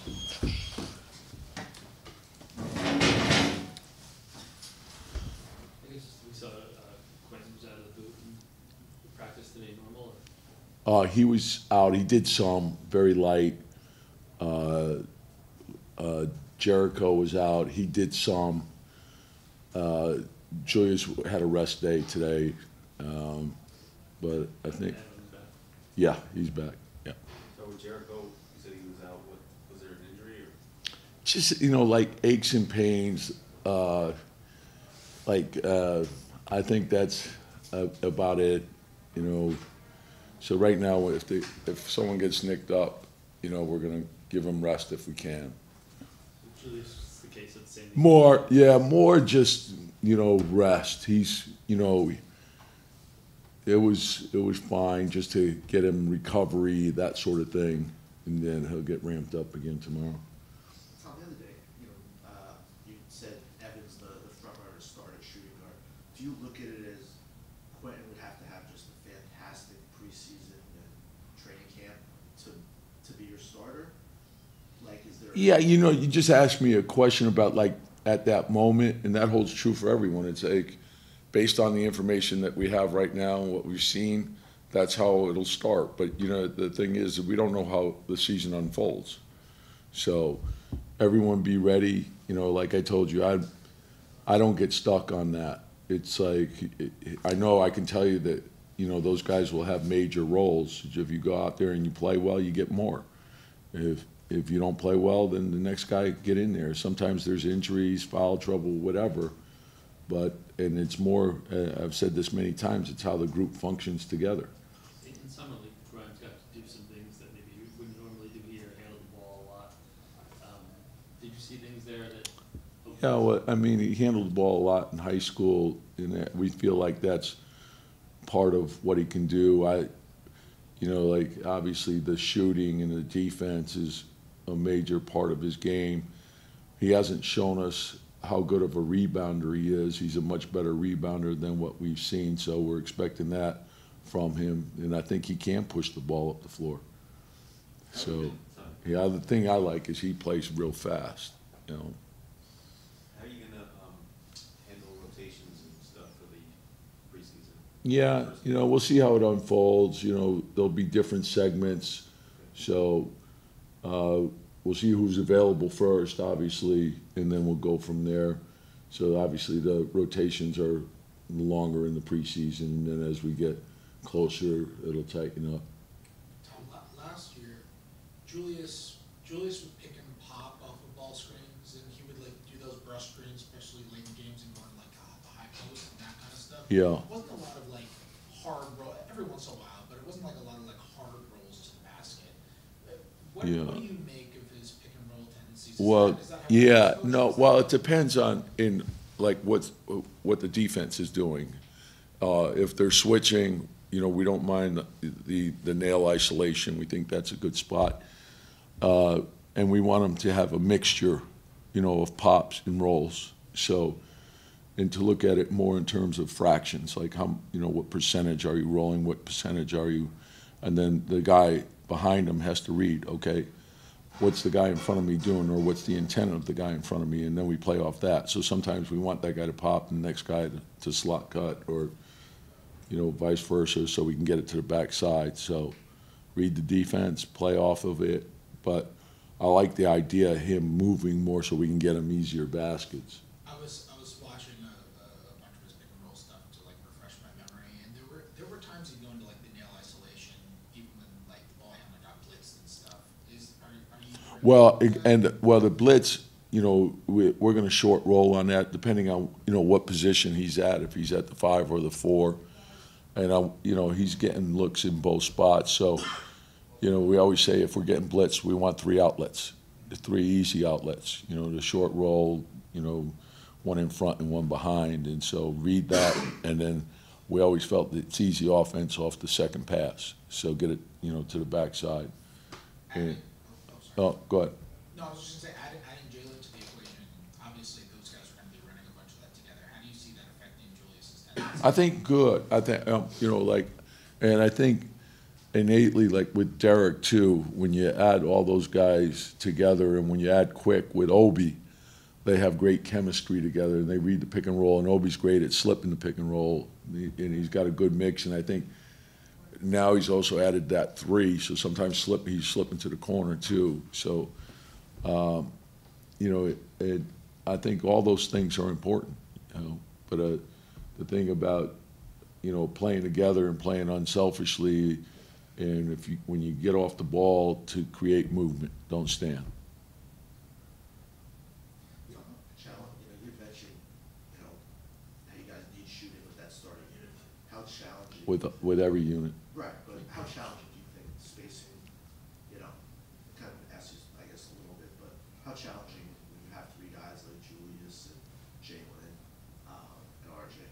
I guess we saw Quentin was out of the boot in practice today, normal? He was out. He did some, very light. Jericho was out. He did some. Julius had a rest day today. But I think, yeah, he's back. Yeah. So with Jericho, you said he was out. What was there, an injury or? Just like aches and pains. I think that's about it. So right now, if someone gets nicked up, we're gonna give them rest if we can. Julius is the case of the same. More just rest. He's it was fine just to get him recovery, that sort of thing, and then he'll get ramped up again tomorrow. Tom, the other day, you said Evans, the front runner, started shooting guard. Do you look at it as Quentin would have to have just a fantastic preseason and training camp to be your starter? Like, is there? Yeah, you just asked me a question about at that moment, and that holds true for everyone. It's like, based on the information that we have right now and what we've seen, that's how it'll start. But the thing is, we don't know how the season unfolds. So everyone be ready. Like I told you, I don't get stuck on that. It's like, I know I can tell you that those guys will have major roles. If you go out there and you play well, you get more. If you don't play well, then the next guy get in there. Sometimes there's injuries, foul trouble, whatever. And it's more, I've said this many times, it's how the group functions together. In summer league, Brian's got to do some things that maybe you wouldn't normally do here, handle the ball a lot. Did you see things there that? Yeah, well, he handled the ball a lot in high school, and we feel like that's part of what he can do. Obviously the shooting and the defense is a major part of his game. He hasn't shown us how good of a rebounder he is. He's a much better rebounder than what we've seen, so we're expecting that from him. And I think he can push the ball up the floor. So, yeah, the thing I like is he plays real fast. How are you gonna handle rotations and stuff for the preseason? Yeah, we'll see how it unfolds. There'll be different segments. So we'll see who's available first, obviously, and then we'll go from there. So obviously the rotations are longer in the preseason, and then as we get closer, it'll tighten up. Tom, last year, Julius would pick and pop off of ball screens, and he would do those brush screens, especially late in games and going the high post and that kind of stuff. Yeah. It wasn't a lot of hard roll every once in a while, but it wasn't a lot of hard rolls to the basket. What do you make of his pick and roll tendencies? Well, it depends on what the defense is doing. If they're switching, we don't mind the nail isolation. We think that's a good spot. And we want them to have a mixture, of pops and rolls. So, and to look at it more in terms of fractions, like how, what percentage are you rolling, what percentage are you, and then the guy behind him has to read, okay, what's the guy in front of me doing, or what's the intent of the guy in front of me, and then we play off that. So sometimes we want that guy to pop and the next guy to slot cut, or vice versa, so we can get it to the backside. So read the defense, play off of it, but I like the idea of him moving more so we can get him easier baskets. I was watching a bunch of his pick and roll stuff to refresh my memory, and there were times he'd go into the nail isolation, even when the ball handler got blitzed and stuff. The blitz, we're going to short roll on that depending on what position he's at. If he's at the 5 or the 4, and he's getting looks in both spots. So we always say if we're getting blitzed, we want 3 outlets, 3 easy outlets. The short roll, one in front and one behind, and so read that, and then we always felt that it's easy offense off the second pass. So get it, to the backside. And, go ahead. No, I was just going to say, adding Jalen to the equation, obviously those guys are going to be running a bunch of that together. How do you see that affecting Julius's tendencies? I think good. I think, and I think innately, like with Derek too, when you add all those guys together, and when you add Quick with Obi, they have great chemistry together, and they read the pick and roll, and Obi's great at slipping the pick and roll, and he's got a good mix, and I think now he's also added that three, so sometimes he's slipping to the corner too. So, I think all those things are important, but the thing about, playing together and playing unselfishly, and when you get off the ball, to create movement, don't stand. Challenge, you mentioned, how you guys need shooting with that starting unit. How challenging? With every unit. Right, but how challenging do you think spacing, kind of ask you, I guess, a little bit, but how challenging when you have three guys like Julius and Jalen, and RJ?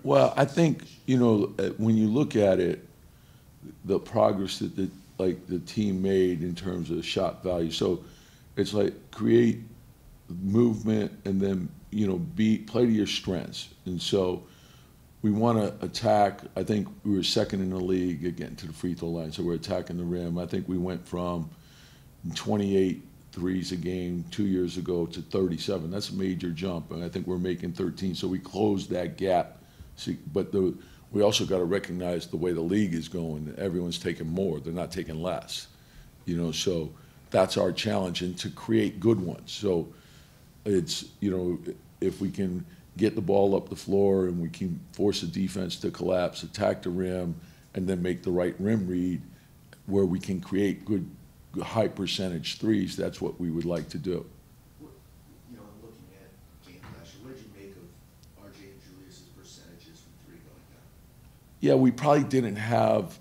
Well, I think, when you look at it, the progress that the team made in terms of shot value. So it's like create movement and then, play to your strengths. And so we want to attack. I think we were second in the league at getting to the free throw line, so we're attacking the rim. I think we went from 28 threes a game 2 years ago to 37. That's a major jump, and I think we're making 13. So we closed that gap. But we also got to recognize the way the league is going. Everyone's taking more; they're not taking less. So that's our challenge, and to create good ones. So it's if we can get the ball up the floor and we can force the defense to collapse, attack the rim, and then make the right rim read, where we can create good high percentage threes. That's what we would like to do. Looking at game last year, what did you make of RJ and Julius's percentages from three going down? Yeah, we probably didn't have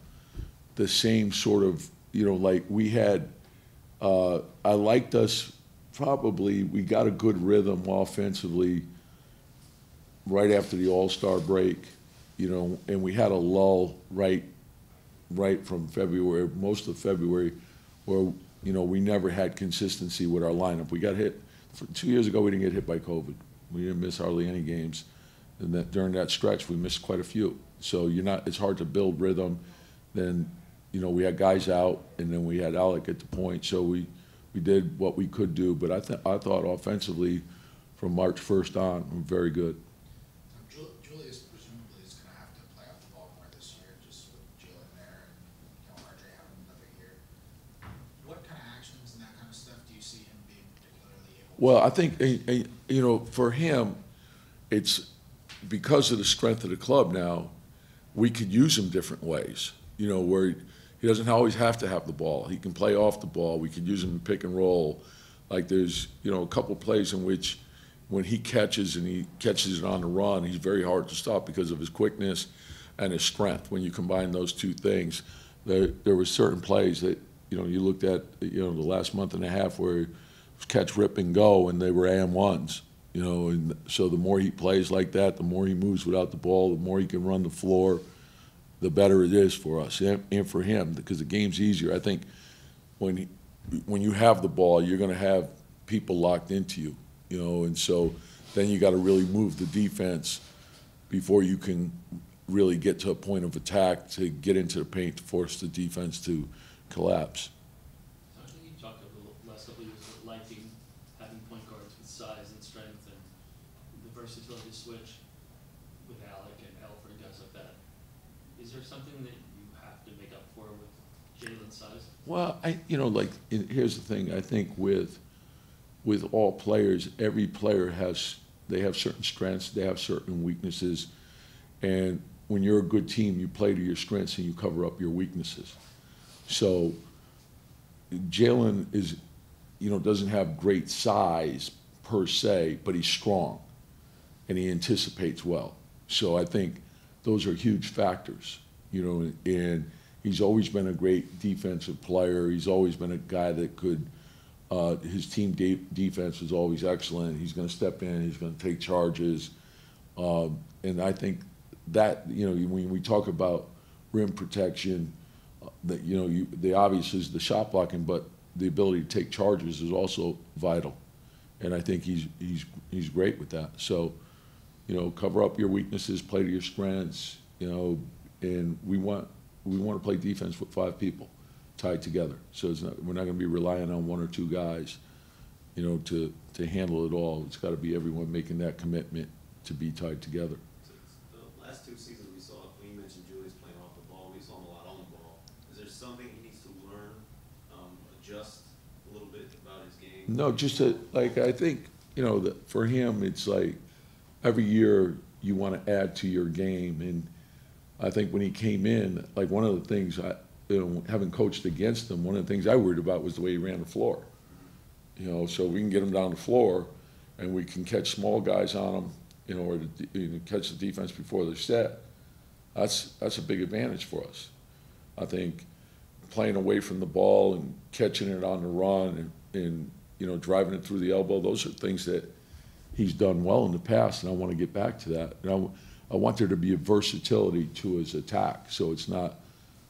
the same sort of, like we had, I liked us probably, we got a good rhythm offensively right after the All-Star break, and we had a lull right from February, most of February, where, we never had consistency with our lineup. We got hit, 2 years ago we didn't get hit by COVID. We didn't miss hardly any games. And during that stretch, we missed quite a few. So it's hard to build rhythm. Then, we had guys out, and then we had Alec at the point. So we did what we could do. But I thought offensively, from March 1st on, we're very good. Julius presumably is going to have to play off the ball more this year, just with Jalen there and RJ having another year. What kind of actions and that kind of stuff do you see him being particularly able to? Well, I think, for him, it's because of the strength of the club now, we could use him different ways, where he doesn't always have to have the ball. He can play off the ball. We could use him in pick and roll. Like there's, a couple plays in which when he catches and he catches it on the run, he's very hard to stop because of his quickness and his strength. When you combine those two things, there were certain plays that, you looked at, the last month and a half where it was catch, rip, and go, and they were AM1s. And so the more he plays like that, the more he moves without the ball, the more he can run the floor, the better it is for us and for him, because the game's easier. I think when you have the ball, you're going to have people locked into you, and so then you got to really move the defense before you can really get to a point of attack to get into the paint to force the defense to collapse. So I think you talked over the last couple of years about liking having point guards with size and strength and the versatility to switch with Alec and Alfred and guys like that. Is there something that you have to make up for with Jalen's size? Well, here's the thing. I think with all players, every player they have certain strengths, they have certain weaknesses, and when you're a good team, you play to your strengths and you cover up your weaknesses. So Jalen doesn't have great size per se, but he's strong and he anticipates well. So I think those are huge factors, and he's always been a great defensive player. He's always been a guy that could, his team defense was always excellent. He's going to step in, he's going to take charges. And I think that, when we talk about rim protection, the obvious is the shot blocking, but the ability to take charges is also vital. And I think he's great with that. So, cover up your weaknesses, play to your strengths, and we want we want to play defense with 5 people tied together. So we're not going to be relying on 1 or 2 guys, to handle it all. It's got to be everyone making that commitment to be tied together. So the last 2 seasons we saw, when you mentioned Julius playing off the ball, we saw him a lot on the ball. Is there something he needs to learn, adjust a little bit about his game? No, just I think, that for him, it's like every year you want to add to your game. And I think when he came in, like one of the things, having coached against him, one of the things I worried about was the way he ran the floor. So we can get him down the floor and we can catch small guys on him, or catch the defense before they're set. That's a big advantage for us. I think playing away from the ball and catching it on the run and driving it through the elbow, those are things that he's done well in the past, and I want to get back to that. And I want there to be a versatility to his attack, so it's not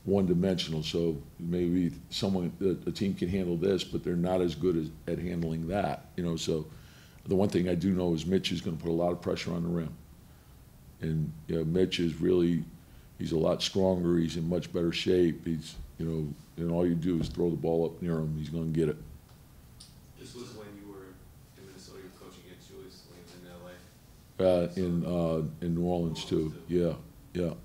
one-dimensional. So maybe a team can handle this, but they're not as good at handling that. So the one thing I do know is Mitch is going to put a lot of pressure on the rim, and Mitch is he's a lot stronger. He's in much better shape. He's and all you do is throw the ball up near him. He's going to get it. This was when you were in Minnesota, you were coaching against Julius when he was in LA. In New Orleans too. Yeah. So you're gonna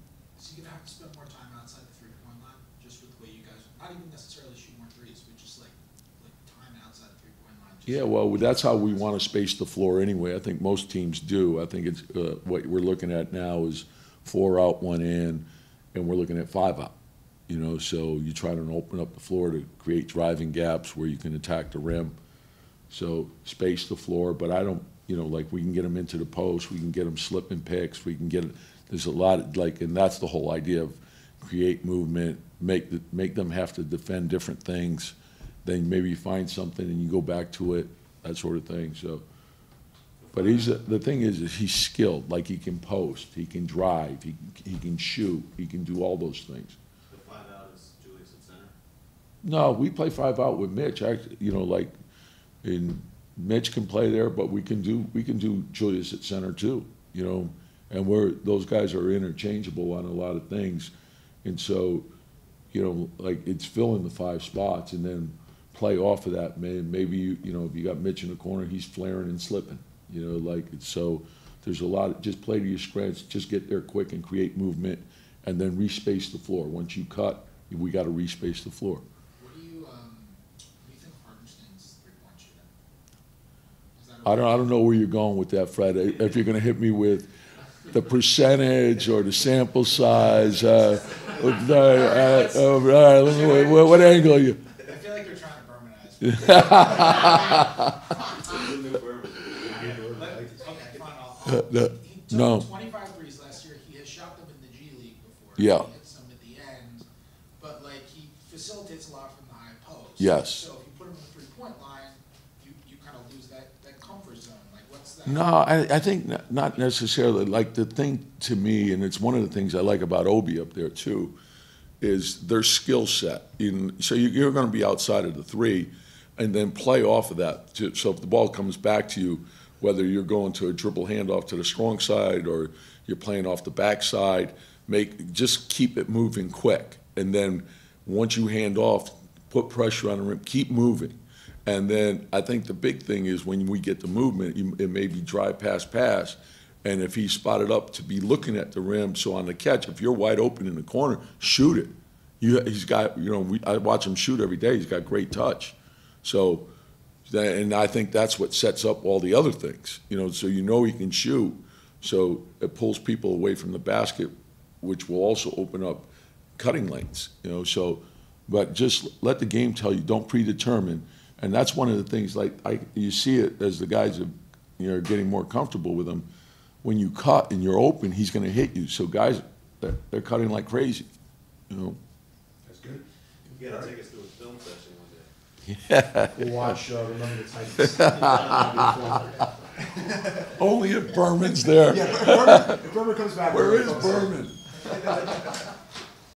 have to spend more time outside the 3-point line, just with the way you guys, not even necessarily shoot more threes, but just like time outside the 3-point line. Yeah, well, that's how we want to space the floor anyway. I think most teams do. I think it's what we're looking at now is 4 out, 1 in, and we're looking at 5 out. So you try to open up the floor to create driving gaps where you can attack the rim. So space the floor, but I don't, we can get them into the post, we can get them slipping picks, we can get, there's a lot and that's the whole idea of create movement, make them have to defend different things, then maybe you find something and you go back to it, that sort of thing. So, but the thing is he's skilled, like he can post, he can drive, he can shoot, he can do all those things. The 5 out is Julius at center? No, we play 5 out with Mitch. Mitch can play there, but we can do Julius at center too. And those guys are interchangeable on a lot of things, and so it's filling the 5 spots and then play off of that. Maybe if you got Mitch in the corner, he's flaring and slipping. So there's a lot. Just play to your strengths. Just get there quick and create movement, and then respace the floor. Once you cut, we got to respace the floor. What do you think Hartenstein's 3-point shooting? I don't know where you're going with that, Fred. If you're going to hit me with the percentage or the sample size, all right, what angle are you? I feel like you're trying to Bermanize. Okay, fine. He No. took 25 threes last year. He has shot them in the G League before. Yeah. He hits them at the end, but he facilitates a lot from the high post. Yes. So if you put him in the 3-point line, you kind of lose that comfort zone. What's that? No, I think not necessarily. The thing to me, and it's one of the things I like about Obi up there too, is their skill set. So you're going to be outside of the 3, and then play off of that. So if the ball comes back to you, whether you're going to a dribble handoff to the strong side or you're playing off the backside, just keep it moving quick. And then once you hand off, put pressure on the rim, keep moving. And then I think the big thing is when we get the movement, it may be drive, pass, and if he's spotted up to be looking at the rim, so on the catch, if you're wide open in the corner, shoot it. He's got, I watch him shoot every day. He's got great touch. So, and I think that's what sets up all the other things, so he can shoot. So it pulls people away from the basket, which will also open up cutting lanes, but just let the game tell you, don't predetermine. And that's one of the things, you see it as the guys are getting more comfortable with him. When you cut and you're open, he's going to hit you. So guys, they're cutting like crazy, That's good. You gotta take us through a film session one day. Yeah. We'll watch Remember the Titans. Only if Berman's there. Yeah, if Berman comes back. Where is Berman?